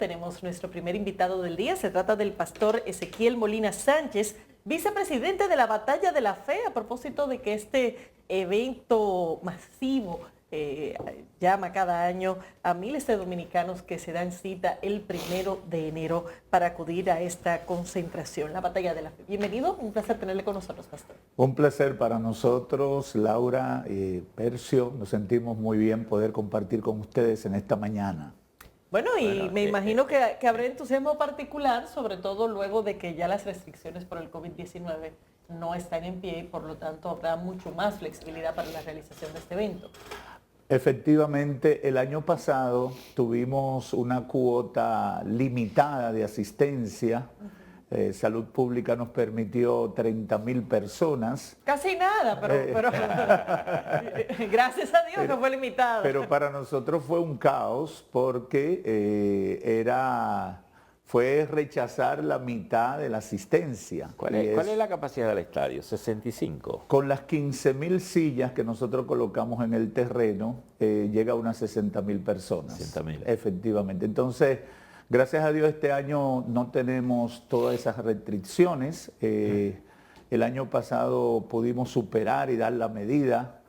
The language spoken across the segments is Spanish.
tenemos nuestro primer invitado del día. Se trata del pastor Ezequiel Molina Sánchez, vicepresidente de la Batalla de la Fe, a propósito de que este evento masivo llama cada año a miles de dominicanos que se dan cita el 1 de enero para acudir a esta concentración, la Batalla de la Fe. Bienvenido, un placer tenerle con nosotros, pastor. Un placer para nosotros, Laura, Percio. Nos sentimos muy bien poder compartir con ustedes en esta mañana. Bueno, y me imagino que habrá entusiasmo particular, sobre todo luego de que ya las restricciones por el COVID-19 no están en pie y por lo tanto habrá mucho más flexibilidad para la realización de este evento. Efectivamente, el año pasado tuvimos una cuota limitada de asistencia. Salud Pública nos permitió 30,000 personas. Casi nada, pero gracias a Dios no fue limitado. Pero para nosotros fue un caos porque fue rechazar la mitad de la asistencia. ¿Cuál es la capacidad del estadio? 65. Con las 15,000 sillas que nosotros colocamos en el terreno, llega a unas 60,000 personas. 60,000. Efectivamente. Entonces, gracias a Dios este año no tenemos todas esas restricciones. El año pasado pudimos superar y dar la medida.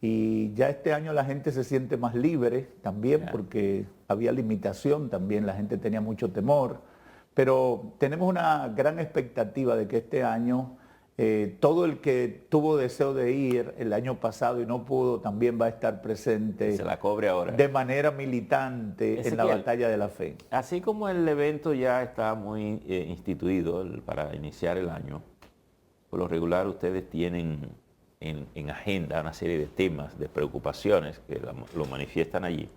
Y ya este año la gente se siente más libre también porque había limitación, también la gente tenía mucho temor. Pero tenemos una gran expectativa de que este año todo el que tuvo deseo de ir el año pasado y no pudo también va a estar presente. Se la cobre ahora. De manera militante en la Batalla de la Fe. Así como el evento ya está muy instituido para iniciar el año, por lo regular ustedes tienen en agenda una serie de temas, de preocupaciones que lo manifiestan allí.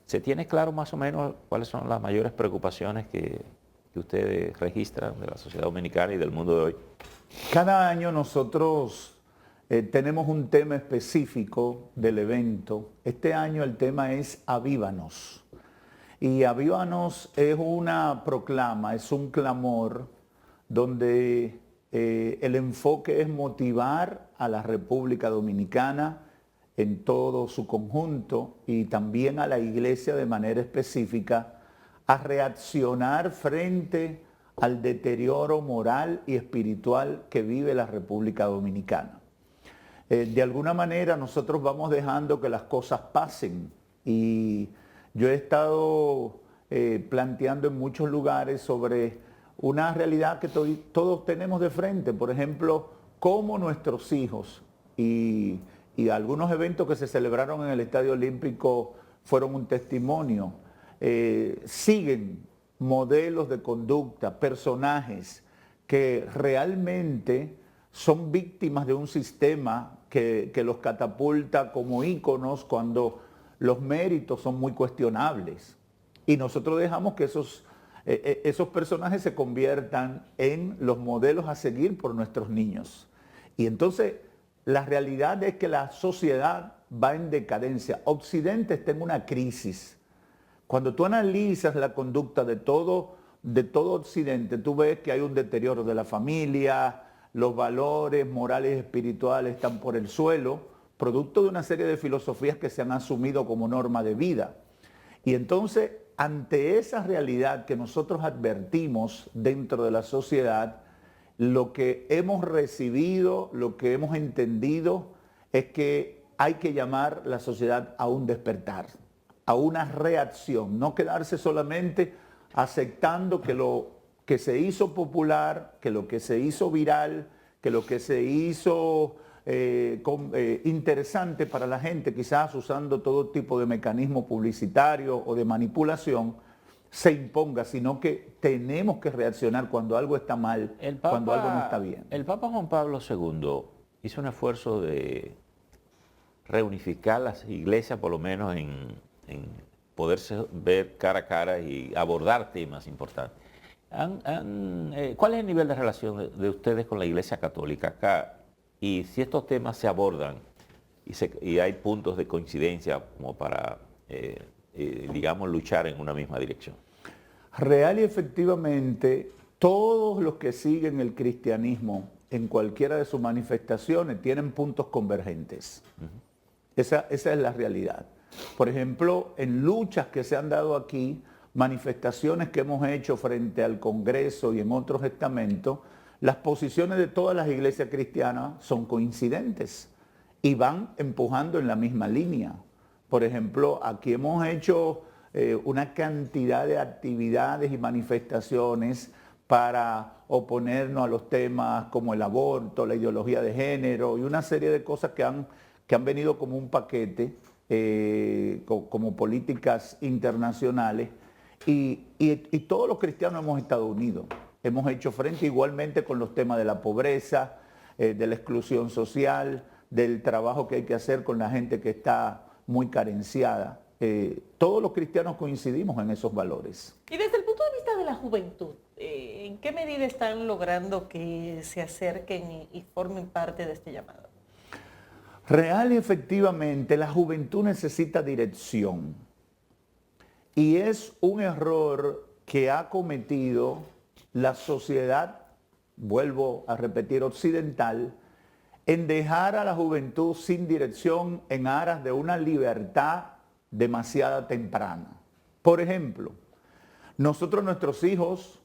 ¿Se tiene claro más o menos cuáles son las mayores preocupaciones que ustedes registran de la sociedad dominicana y del mundo de hoy? Cada año nosotros tenemos un tema específico del evento. Este año el tema es Avívanos. Y Avívanos es una proclama, es un clamor donde el enfoque es motivar a la República Dominicana en todo su conjunto y también a la iglesia de manera específica a reaccionar frente al deterioro moral y espiritual que vive la República Dominicana. De alguna manera nosotros vamos dejando que las cosas pasen y yo he estado planteando en muchos lugares sobre una realidad que todos tenemos de frente. Por ejemplo, cómo nuestros hijos y algunos eventos que se celebraron en el Estadio Olímpico fueron un testimonio. Siguen modelos de conducta, personajes que realmente son víctimas de un sistema que los catapulta como íconos cuando los méritos son muy cuestionables. Y nosotros dejamos que esos personajes se conviertan en los modelos a seguir por nuestros niños. Y entonces la realidad es que la sociedad va en decadencia. Occidente está en una crisis. Cuando tú analizas la conducta de todo Occidente, tú ves que hay un deterioro de la familia, los valores morales y espirituales están por el suelo, producto de una serie de filosofías que se han asumido como norma de vida. Y entonces, ante esa realidad que nosotros advertimos dentro de la sociedad, lo que hemos recibido, lo que hemos entendido, es que hay que llamar la sociedad a un despertar, a una reacción, no quedarse solamente aceptando que lo que se hizo popular, que lo que se hizo viral, que lo que se hizo interesante para la gente, quizás usando todo tipo de mecanismo publicitario o de manipulación, se imponga, sino que tenemos que reaccionar cuando algo está mal, cuando algo no está bien. El Papa Juan Pablo II hizo un esfuerzo de reunificar las iglesias, por lo menos en poderse ver cara a cara y abordar temas importantes. ¿Cuál es el nivel de relación de ustedes con la Iglesia Católica acá? Y si estos temas se abordan y hay puntos de coincidencia como para, digamos, luchar en una misma dirección. Real y efectivamente, todos los que siguen el cristianismo en cualquiera de sus manifestaciones tienen puntos convergentes. Esa es la realidad. Por ejemplo, en luchas que se han dado aquí, manifestaciones que hemos hecho frente al Congreso y en otros estamentos, las posiciones de todas las iglesias cristianas son coincidentes y van empujando en la misma línea. Por ejemplo, aquí hemos hecho una cantidad de actividades y manifestaciones para oponernos a los temas como el aborto, la ideología de género y una serie de cosas que han venido como un paquete, como políticas internacionales. Y todos los cristianos hemos estado unidos. Hemos hecho frente igualmente con los temas de la pobreza, de la exclusión social, del trabajo que hay que hacer con la gente que está muy carenciada. Todos los cristianos coincidimos en esos valores. Y desde el punto de vista de la juventud, ¿en qué medida están logrando que se acerquen y formen parte de este llamado? Real y efectivamente, la juventud necesita dirección. Y es un error que ha cometido la sociedad, vuelvo a repetir, occidental, en dejar a la juventud sin dirección en aras de una libertad demasiado temprana. Por ejemplo, nosotros nuestros hijos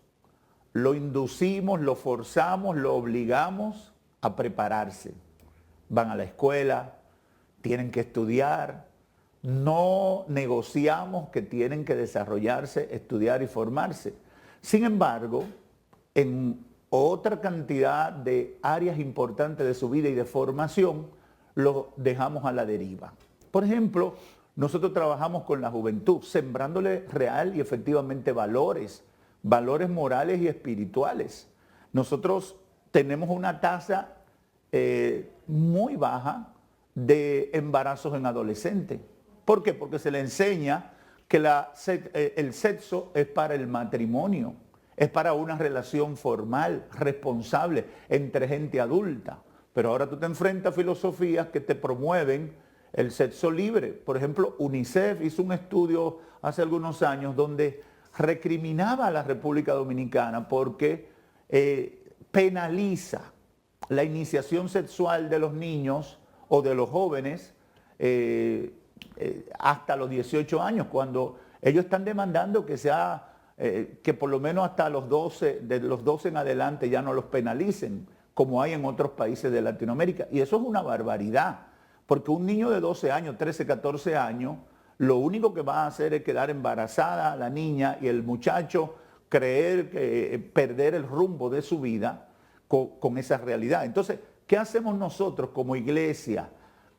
lo inducimos, lo forzamos, lo obligamos a prepararse. Van a la escuela, tienen que estudiar, no negociamos que tienen que desarrollarse, estudiar y formarse. Sin embargo, en otra cantidad de áreas importantes de su vida y de formación, lo dejamos a la deriva. Por ejemplo, nosotros trabajamos con la juventud, sembrándole real y efectivamente valores morales y espirituales. Nosotros tenemos una tasa muy baja de embarazos en adolescentes. ¿Por qué? Porque se le enseña que el sexo es para el matrimonio, es para una relación formal, responsable, entre gente adulta. Pero ahora tú te enfrentas a filosofías que te promueven el sexo libre. Por ejemplo, UNICEF hizo un estudio hace algunos años donde recriminaba a la República Dominicana porque penaliza la iniciación sexual de los niños o de los jóvenes hasta los 18 años, cuando ellos están demandando que sea que por lo menos hasta los 12, de los 12 en adelante ya no los penalicen, como hay en otros países de Latinoamérica. Y eso es una barbaridad, porque un niño de 12 años, 13, 14 años, lo único que va a hacer es quedar embarazada la niña y el muchacho perder el rumbo de su vida con esa realidad. Entonces, ¿qué hacemos nosotros como iglesia,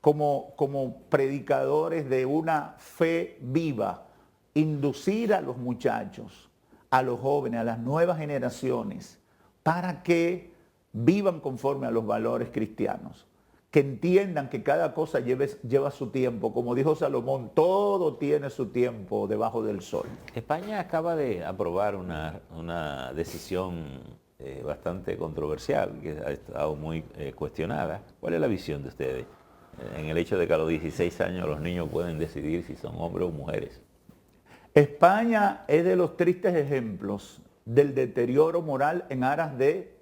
como predicadores de una fe viva? Inducir a los muchachos, a los jóvenes, a las nuevas generaciones, para que vivan conforme a los valores cristianos, que entiendan que cada cosa lleva su tiempo. Como dijo Salomón, todo tiene su tiempo debajo del sol. España acaba de aprobar una decisión bastante controversial, que ha estado muy cuestionada. ¿Cuál es la visión de ustedes en el hecho de que a los 16 años los niños pueden decidir si son hombres o mujeres? España es de los tristes ejemplos del deterioro moral en aras de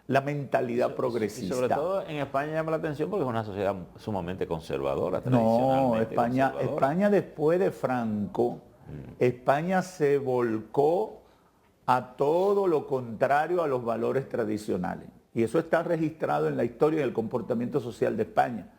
la mentalidad progresista. Y sobre todo en España llama la atención porque es una sociedad sumamente conservadora, No, tradicionalmente España después de Franco, España se volcó a todo lo contrario a los valores tradicionales. Y eso está registrado en la historia y el comportamiento social de España.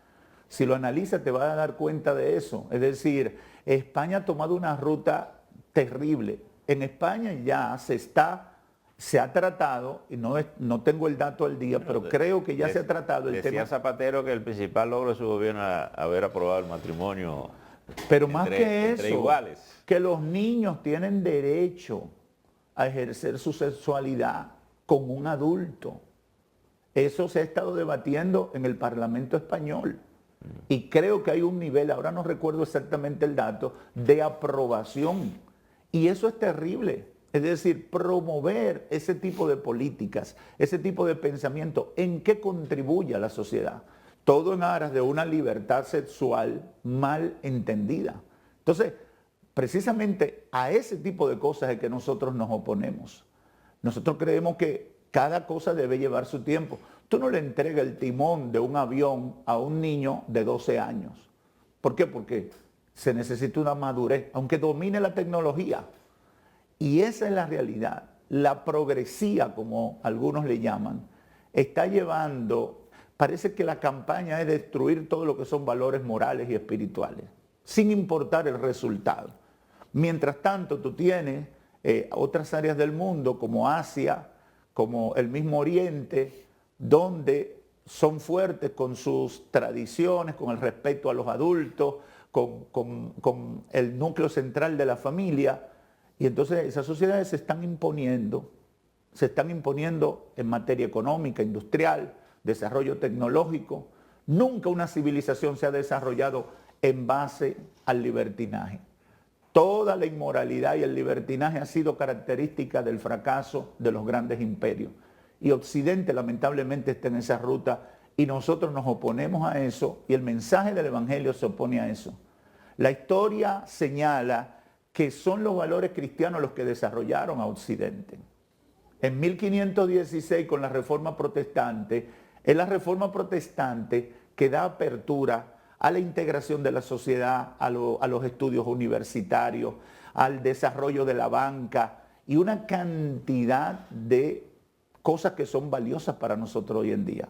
Si lo analizas te vas a dar cuenta de eso. Es decir, España ha tomado una ruta terrible. En España ya se ha tratado, y no tengo el dato al día, pero creo que ya se ha tratado el tema. Decía Zapatero que el principal logro de su gobierno era haber aprobado el matrimonio pero más que eso, iguales. Que los niños tienen derecho a ejercer su sexualidad con un adulto. Eso se ha estado debatiendo en el Parlamento español. Y creo que hay un nivel, ahora no recuerdo exactamente el dato, de aprobación. Y eso es terrible. Es decir, promover ese tipo de políticas, ese tipo de pensamiento, ¿en qué contribuye a la sociedad? Todo en aras de una libertad sexual mal entendida. Entonces, precisamente a ese tipo de cosas es que nosotros nos oponemos. Nosotros creemos que cada cosa debe llevar su tiempo. Tú no le entregas el timón de un avión a un niño de 12 años. ¿Por qué? Porque se necesita una madurez, aunque domine la tecnología. Y esa es la realidad. La progresía, como algunos le llaman, está llevando, parece que la campaña es destruir todo lo que son valores morales y espirituales, sin importar el resultado. Mientras tanto, tú tienes otras áreas del mundo, como Asia, como el mismo Oriente, donde son fuertes con sus tradiciones, con el respeto a los adultos, con el núcleo central de la familia. Y entonces esas sociedades se están imponiendo en materia económica, industrial, desarrollo tecnológico. Nunca una civilización se ha desarrollado en base al libertinaje. Toda la inmoralidad y el libertinaje ha sido característica del fracaso de los grandes imperios. Y Occidente lamentablemente está en esa ruta y nosotros nos oponemos a eso y el mensaje del Evangelio se opone a eso. La historia señala que son los valores cristianos los que desarrollaron a Occidente. En 1516 con la Reforma Protestante, es la Reforma Protestante que da apertura a la integración de la sociedad, a los estudios universitarios, al desarrollo de la banca y una cantidad de cosas que son valiosas para nosotros hoy en día.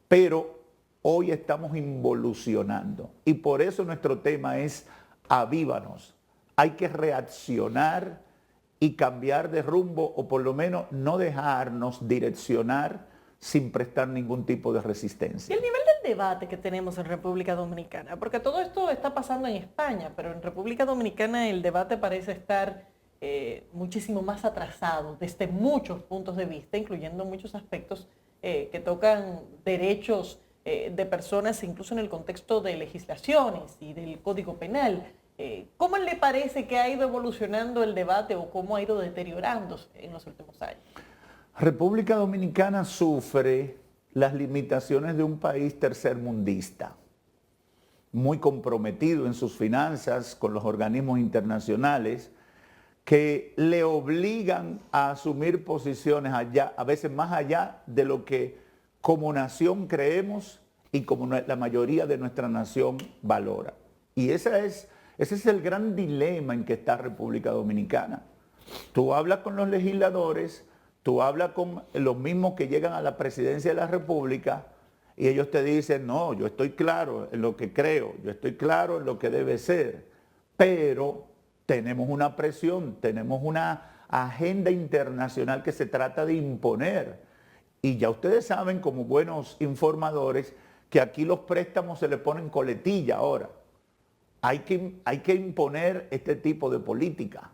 Pero hoy estamos involucionando y por eso nuestro tema es avívanos. Hay que reaccionar y cambiar de rumbo o por lo menos no dejarnos direccionar sin prestar ningún tipo de resistencia. Y el nivel del debate que tenemos en República Dominicana, porque todo esto está pasando en España, pero en República Dominicana el debate parece estar muchísimo más atrasado desde muchos puntos de vista, incluyendo muchos aspectos que tocan derechos de personas, incluso en el contexto de legislaciones y del Código Penal. ¿Cómo le parece que ha ido evolucionando el debate o cómo ha ido deteriorándose en los últimos años? República Dominicana sufre las limitaciones de un país tercermundista, muy comprometido en sus finanzas con los organismos internacionales que le obligan a asumir posiciones allá, a veces más allá de lo que como nación creemos y como la mayoría de nuestra nación valora. Y ese es el gran dilema en que está República Dominicana. Tú hablas con los legisladores, tú hablas con los mismos que llegan a la presidencia de la República y ellos te dicen, no, yo estoy claro en lo que creo, yo estoy claro en lo que debe ser, pero tenemos una presión, tenemos una agenda internacional que se trata de imponer. Y ya ustedes saben, como buenos informadores, que aquí los préstamos se le ponen coletilla ahora. Hay que imponer este tipo de política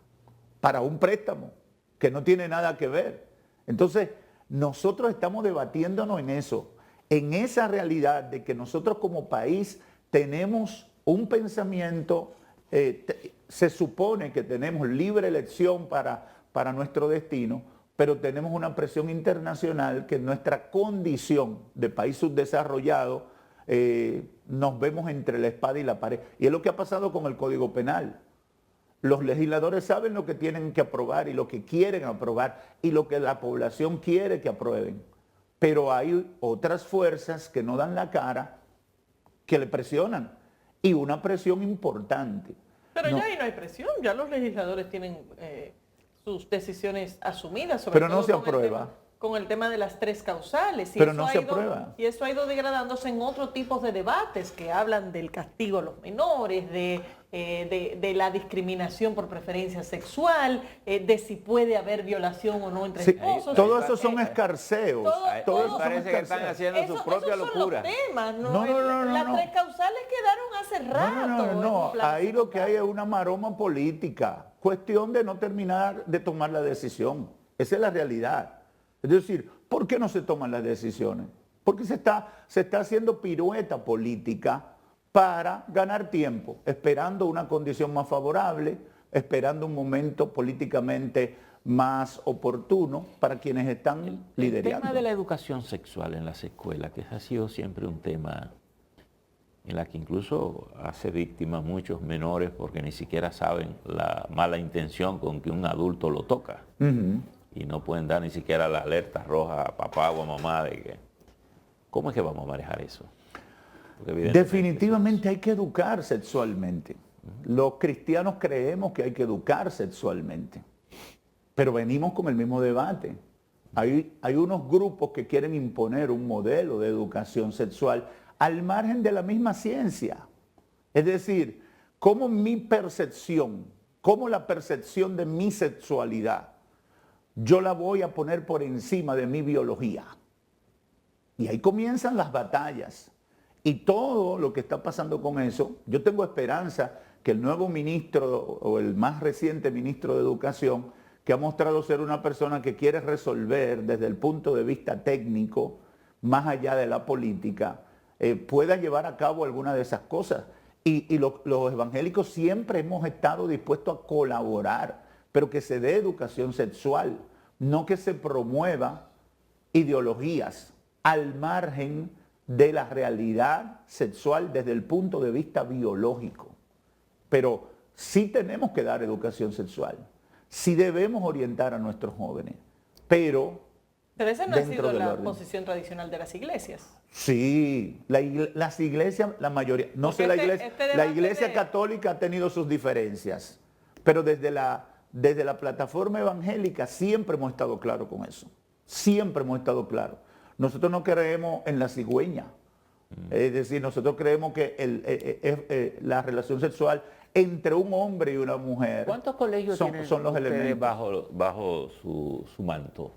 para un préstamo que no tiene nada que ver. Entonces, nosotros estamos debatiéndonos en eso, en esa realidad de que nosotros como país tenemos un pensamiento, se supone que tenemos libre elección para nuestro destino, pero tenemos una presión internacional que en nuestra condición de país subdesarrollado nos vemos entre la espada y la pared. Y es lo que ha pasado con el Código Penal. Los legisladores saben lo que tienen que aprobar y lo que quieren aprobar y lo que la población quiere que aprueben. Pero hay otras fuerzas que no dan la cara, que le presionan. Y una presión importante. Pero ya ahí no hay presión, ya los legisladores tienen sus decisiones asumidas. Sobre pero todo no se aprueba. Con el tema de las 3 causales. Pero no se aprueba. Y eso ha ido degradándose en otros tipos de debates que hablan del castigo a los menores, de la discriminación por preferencia sexual, de si puede haber violación o no entre esposos. Todo eso son escarceos. Todo parece que están haciendo su propia locura. Son los temas, No. Las 3 causales quedaron hace rato. No. Ahí lo que hay es una maroma política. Cuestión de no terminar de tomar la decisión. Esa es la realidad. Es decir, ¿por qué no se toman las decisiones? Porque se está haciendo pirueta política para ganar tiempo, esperando una condición más favorable, esperando un momento políticamente más oportuno para quienes están liderando. El tema de la educación sexual en las escuelas, que ha sido siempre un tema en la que incluso hace víctimas muchos menores porque ni siquiera saben la mala intención con que un adulto lo toca. Y no pueden dar ni siquiera la alerta roja a papá o a mamá de que, ¿cómo es que vamos a manejar eso? Definitivamente hay que educar sexualmente. Los cristianos creemos que hay que educar sexualmente, pero venimos con el mismo debate. Hay unos grupos que quieren imponer un modelo de educación sexual al margen de la misma ciencia. Es decir, cómo mi percepción, cómo la percepción de mi sexualidad, yo la voy a poner por encima de mi biología. Y ahí comienzan las batallas. Y todo lo que está pasando con eso, yo tengo esperanza que el nuevo ministro o el más reciente ministro de Educación, que ha mostrado ser una persona que quiere resolver desde el punto de vista técnico, más allá de la política, pueda llevar a cabo alguna de esas cosas. Y los evangélicos siempre hemos estado dispuestos a colaborar, pero que se dé educación sexual, no que se promueva ideologías al margen de la realidad sexual desde el punto de vista biológico. Pero sí tenemos que dar educación sexual, sí debemos orientar a nuestros jóvenes, pero esa no ha sido la posición tradicional de las iglesias. Sí, las iglesias, la mayoría, no sé, la iglesia católica ha tenido sus diferencias, pero desde la plataforma evangélica siempre hemos estado claros con eso, siempre hemos estado claros. Nosotros no creemos en la cigüeña, es decir, nosotros creemos que la relación sexual entre un hombre y una mujer. ¿Cuántos colegios son los elementos bajo su manto?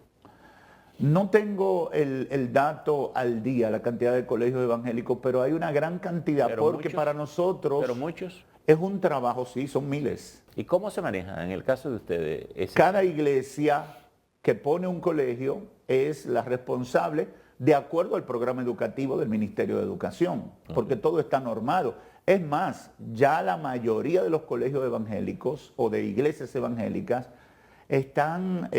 No tengo el dato al día, la cantidad de colegios evangélicos, pero hay una gran cantidad, porque muchos, para nosotros ¿pero muchos? Es un trabajo, sí, son miles. ¿Y cómo se maneja en el caso de ustedes? Cada iglesia que pone un colegio es la responsable de acuerdo al programa educativo del Ministerio de Educación, porque todo está normado. Es más, ya la mayoría de los colegios evangélicos o de iglesias evangélicas están...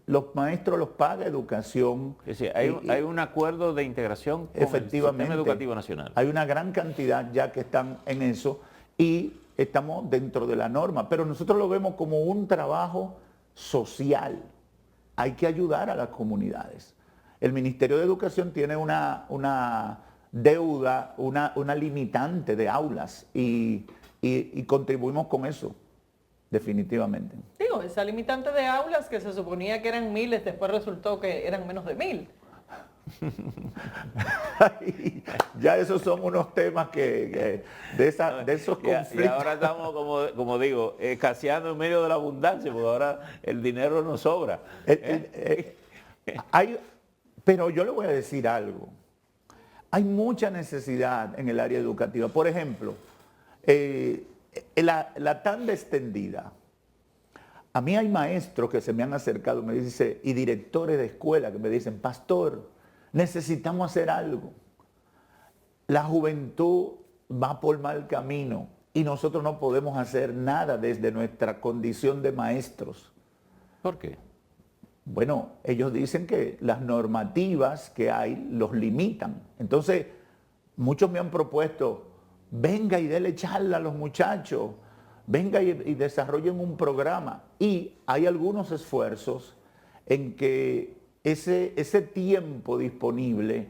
los maestros los paga educación. Es decir, hay un acuerdo de integración con efectivamente, el sistema educativo nacional. Hay una gran cantidad ya que están en eso y estamos dentro de la norma, pero nosotros lo vemos como un trabajo social. Hay que ayudar a las comunidades. El Ministerio de Educación tiene una deuda, una limitante de aulas y contribuimos con eso. Definitivamente. Digo, esa limitante de aulas que se suponía que eran 1000, después resultó que eran menos de 1000. Ya esos son unos temas de esos conflictos. Y ahora estamos, como digo, escaseando en medio de la abundancia, porque ahora el dinero nos sobra. Pero yo le voy a decir algo. Hay mucha necesidad en el área educativa. Por ejemplo, la tanda extendida. A mí hay maestros que se me han acercado y directores de escuela que me dicen, pastor, necesitamos hacer algo. La juventud va por mal camino y nosotros no podemos hacer nada desde nuestra condición de maestros. ¿Por qué? Bueno, ellos dicen que las normativas que hay los limitan. Entonces, muchos me han propuesto, venga y dele charla a los muchachos, venga y desarrollen un programa. Y hay algunos esfuerzos en que ese tiempo disponible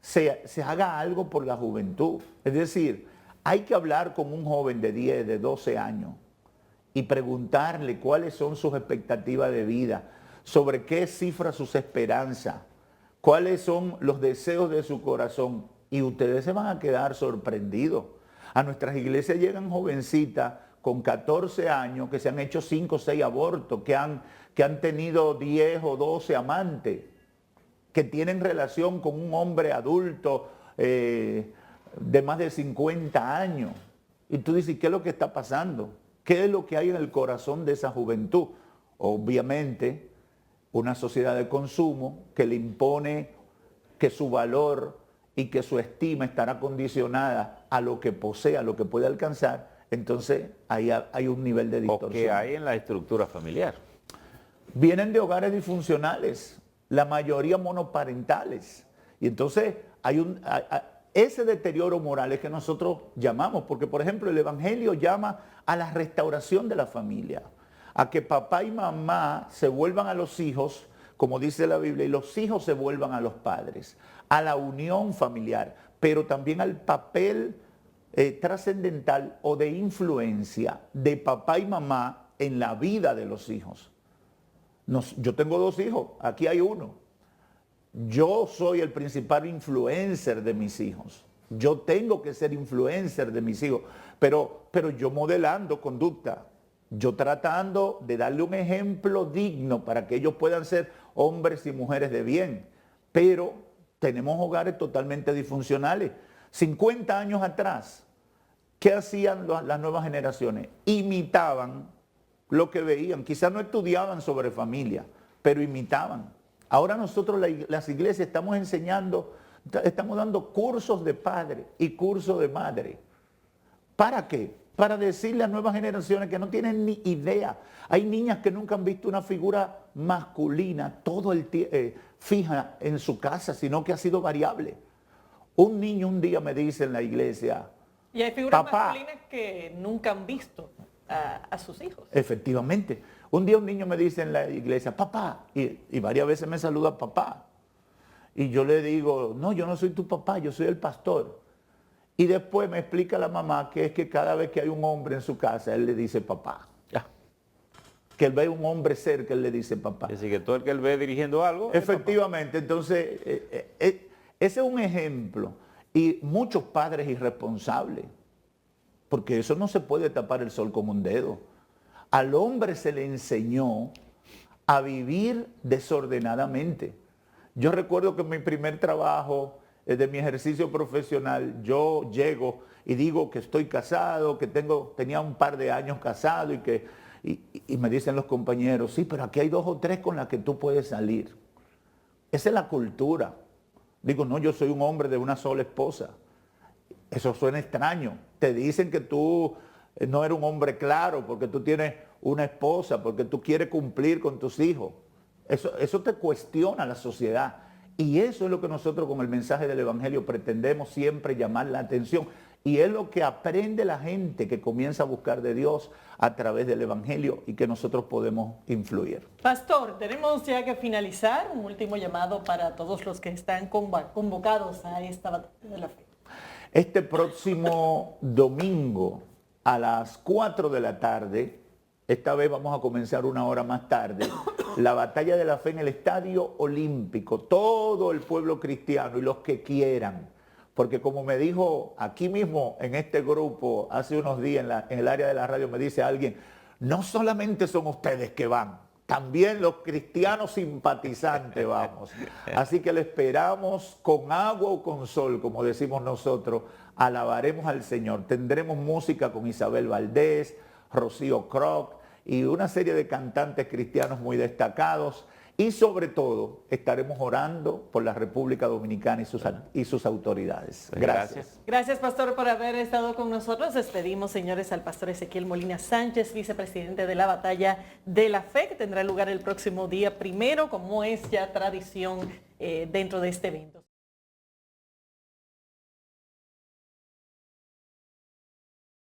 se haga algo por la juventud. Es decir, hay que hablar con un joven de 10, de 12 años y preguntarle cuáles son sus expectativas de vida, sobre qué cifra sus esperanzas, cuáles son los deseos de su corazón. Y ustedes se van a quedar sorprendidos. A nuestras iglesias llegan jovencitas con 14 años que se han hecho 5 o 6 abortos, que han tenido 10 o 12 amantes, que tienen relación con un hombre adulto de más de 50 años. Y tú dices, ¿qué es lo que está pasando? ¿Qué es lo que hay en el corazón de esa juventud? Obviamente, una sociedad de consumo que le impone que su valor y que su estima estará condicionada a lo que posee, a lo que puede alcanzar. Entonces ahí hay un nivel de distorsión. ¿O qué hay en la estructura familiar? Vienen de hogares disfuncionales, la mayoría monoparentales. Y entonces hay ese deterioro moral es que nosotros llamamos, porque por ejemplo el Evangelio llama a la restauración de la familia, a que papá y mamá se vuelvan a los hijos, como dice la Biblia, y los hijos se vuelvan a los padres, a la unión familiar, pero también al papel trascendental o de influencia de papá y mamá en la vida de los hijos. Yo tengo 2 hijos, aquí hay uno. Yo soy el principal influencer de mis hijos. Yo tengo que ser influencer de mis hijos, pero yo modelando conducta, yo tratando de darle un ejemplo digno para que ellos puedan ser hombres y mujeres de bien. Pero tenemos hogares totalmente disfuncionales. 50 años atrás, ¿qué hacían las nuevas generaciones? Imitaban lo que veían. Quizás no estudiaban sobre familia, pero imitaban. Ahora nosotros, las iglesias, estamos enseñando, estamos dando cursos de padre y cursos de madre. ¿Para qué? Para decirle a nuevas generaciones que no tienen ni idea. Hay niñas que nunca han visto una figura masculina todo el fija en su casa, sino que ha sido variable. Un niño un día me dice en la iglesia, y hay figuras papá, masculinas que nunca han visto a sus hijos. Efectivamente. Un día un niño me dice en la iglesia, papá, y varias veces me saluda papá. Y yo le digo, no, yo no soy tu papá, yo soy el pastor. Y después me explica la mamá que es que cada vez que hay un hombre en su casa, él le dice papá. Ya. Que él ve un hombre cerca, él le dice papá. Es decir, que todo el que él ve dirigiendo algo. Efectivamente, entonces, ese es un ejemplo. Y muchos padres irresponsables, porque eso no se puede tapar el sol con un dedo. Al hombre se le enseñó a vivir desordenadamente. Yo recuerdo que en mi primer trabajo de mi ejercicio profesional, yo llego y digo que estoy casado, que tenía un par de años casado y me dicen los compañeros, sí, pero aquí hay 2 o 3 con las que tú puedes salir. Esa es la cultura. Digo, no, yo soy un hombre de una sola esposa. Eso suena extraño. Te dicen que tú no eres un hombre claro porque tú tienes una esposa, porque tú quieres cumplir con tus hijos. Eso te cuestiona la sociedad. Y eso es lo que nosotros con el mensaje del Evangelio pretendemos siempre llamar la atención. Y es lo que aprende la gente que comienza a buscar de Dios a través del Evangelio y que nosotros podemos influir. Pastor, tenemos ya que finalizar. Un último llamado para todos los que están convocados a esta batalla de la fe. Este próximo domingo a las 4 de la tarde, esta vez vamos a comenzar 1 hora más tarde, la batalla de la fe en el Estadio Olímpico. Todo el pueblo cristiano y los que quieran. Porque como me dijo aquí mismo en este grupo hace unos días en el área de la radio, me dice alguien, no solamente son ustedes que van, también los cristianos simpatizantes vamos. Así que le esperamos con agua o con sol, como decimos nosotros, alabaremos al Señor. Tendremos música con Isabel Valdés, Rocío Croc y una serie de cantantes cristianos muy destacados. Y sobre todo, estaremos orando por la República Dominicana y sus autoridades. Gracias. Gracias, pastor, por haber estado con nosotros. Despedimos, señores, al pastor Ezequiel Molina Sánchez, vicepresidente de la Batalla de la Fe, que tendrá lugar el próximo día 1, como es ya tradición dentro de este evento.